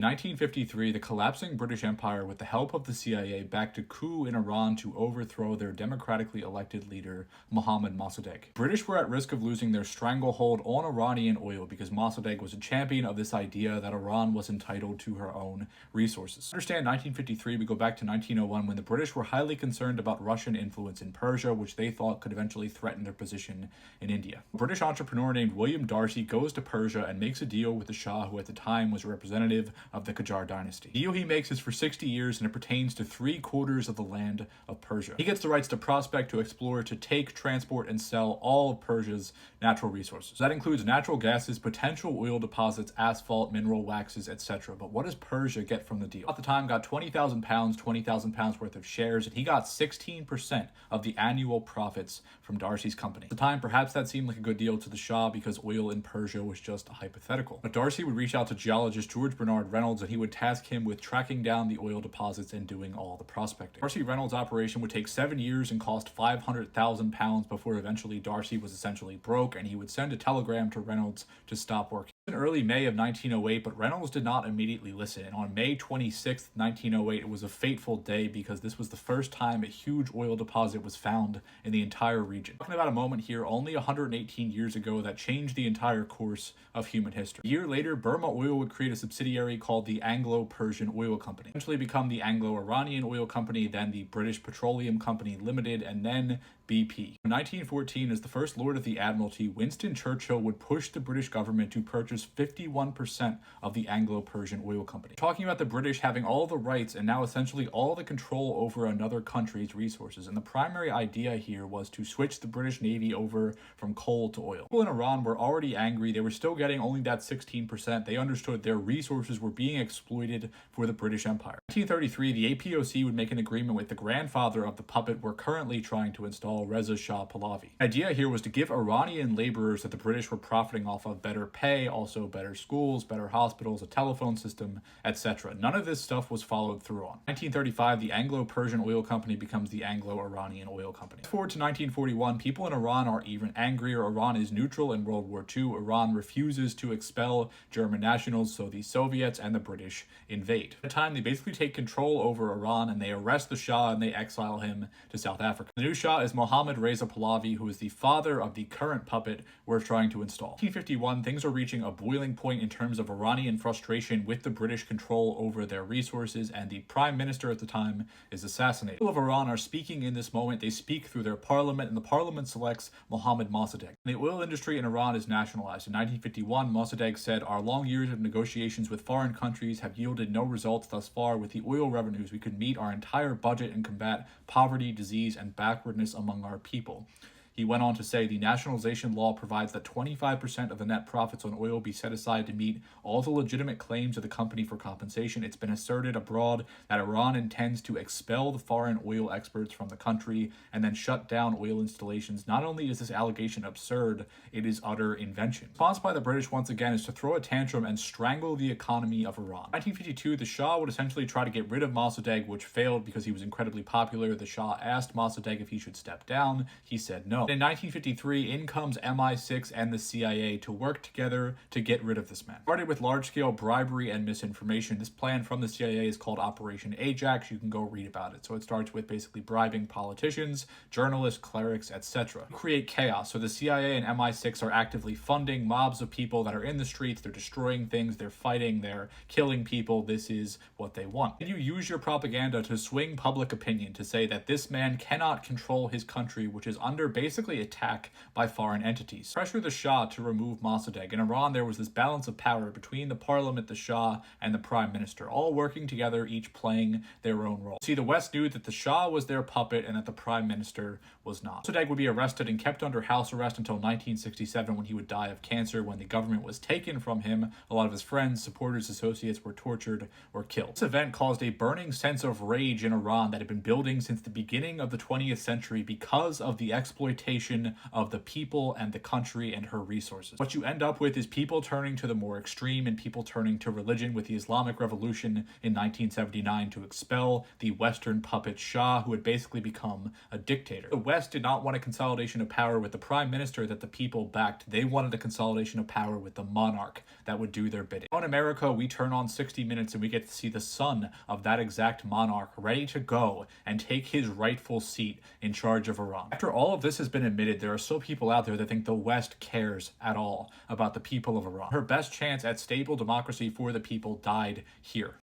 In 1953, the collapsing British Empire, with the help of the CIA, backed a coup in Iran to overthrow their democratically elected leader, Mohammad Mossadegh. The British were at risk of losing their stranglehold on Iranian oil because Mossadegh was a champion of this idea that Iran was entitled to her own resources. To understand 1953, we go back to 1901 when the British were highly concerned about Russian influence in Persia, which they thought could eventually threaten their position in India. A British entrepreneur named William Darcy goes to Persia and makes a deal with the Shah, who at the time was a representative of the Qajar dynasty. The deal he makes is for 60 years and it pertains to 3/4 of the land of Persia. He gets the rights to prospect, to explore, to take, transport, and sell all of Persia's natural resources. That includes natural gases, potential oil deposits, asphalt, mineral waxes, etc. But what does Persia get from the deal? At the time, got 20,000 pounds worth of shares, and he got 16% of the annual profits from Darcy's company. At the time, perhaps that seemed like a good deal to the Shah because oil in Persia was just a hypothetical. But Darcy would reach out to geologist George Bernard Reynolds, and he would task him with tracking down the oil deposits and doing all the prospecting. Darcy Reynolds' operation would take 7 years and cost 500,000 pounds before eventually Darcy was essentially broke, and he would send a telegram to Reynolds to stop working. In early May of 1908, but Reynolds did not immediately listen, and on May 26th, 1908, it was a fateful day because this was the first time a huge oil deposit was found in the entire region. Talking about a moment here only 118 years ago that changed the entire course of human history. A year later, Burma Oil would create a subsidiary called the Anglo-Persian Oil Company, eventually become the Anglo-Iranian Oil Company, then the British Petroleum Company Limited, and then BP. In 1914, as the First Lord of the Admiralty, Winston Churchill would push the British government to purchase 51% of the Anglo-Persian Oil Company. Talking about the British having all the rights and now essentially all the control over another country's resources. And the primary idea here was to switch the British Navy over from coal to oil. People in Iran were already angry. They were still getting only that 16%. They understood their resources were being exploited for the British Empire. In 1933, the APOC would make an agreement with the grandfather of the puppet we're currently trying to install, Reza Shah Pahlavi. The idea here was to give Iranian laborers that the British were profiting off of better pay, also better schools, better hospitals, a telephone system, etc. None of this stuff was followed through on. In 1935, the Anglo-Persian Oil Company becomes the Anglo-Iranian Oil Company. Fast forward to 1941, people in Iran are even angrier. Iran is neutral in World War II. Iran refuses to expel German nationals, so the Soviets and the British invade. At the time, they basically take control over Iran and they arrest the Shah and they exile him to South Africa. The new Shah is Mohammad Reza Pahlavi, who is the father of the current puppet we're trying to install. In 1951, things are reaching a boiling point in terms of Iranian frustration with the British control over their resources, and the prime minister at the time is assassinated. People of Iran are speaking in this moment. They speak through their parliament, and the parliament selects Mohammad Mossadegh. The oil industry in Iran is nationalized. In 1951, Mossadegh said, "Our long years of negotiations with foreign countries have yielded no results thus far. With the oil revenues, we could meet our entire budget and combat poverty, disease, and backwardness among our people." He went on to say the nationalization law provides that 25% of the net profits on oil be set aside to meet all the legitimate claims of the company for compensation. It's been asserted abroad that Iran intends to expel the foreign oil experts from the country and then shut down oil installations. Not only is this allegation absurd, it is utter invention. The response by the British once again is to throw a tantrum and strangle the economy of Iran. In 1952, the Shah would essentially try to get rid of Mossadegh, which failed because he was incredibly popular. The Shah asked Mossadegh if he should step down. He said no. In 1953, in comes MI6 and the CIA to work together to get rid of this man. Started with large-scale bribery and misinformation. This plan from the CIA is called Operation Ajax. You can go read about it. So it starts with basically bribing politicians, journalists, clerics, etc. Create chaos. So the CIA and MI6 are actively funding mobs of people that are in the streets. They're destroying things. They're fighting. They're killing people. This is what they want. And you use your propaganda to swing public opinion to say that this man cannot control his country, which is under basically attack by foreign entities. Pressure the Shah to remove Mossadegh. In Iran, there was this balance of power between the parliament, the Shah, and the prime minister, all working together, each playing their own role. See, the West knew that the Shah was their puppet and that the prime minister was not. Mossadegh would be arrested and kept under house arrest until 1967, when he would die of cancer. When the government was taken from him, a lot of his friends, supporters, associates were tortured or killed. This event caused a burning sense of rage in Iran that had been building since the beginning of the 20th century because of the exploitation exploitation of the people and the country and her resources. What you end up with is people turning to the more extreme and people turning to religion, with the Islamic Revolution in 1979 to expel the Western puppet Shah, who had basically become a dictator. The West did not want a consolidation of power with the prime minister that the people backed. They wanted a consolidation of power with the monarch that would do their bidding. In America, we turn on 60 Minutes and we get to see the son of that exact monarch ready to go and take his rightful seat in charge of Iran. After all of this has been admitted, there are still people out there that think the West cares at all about the people of Iran. Her best chance at stable democracy for the people died here.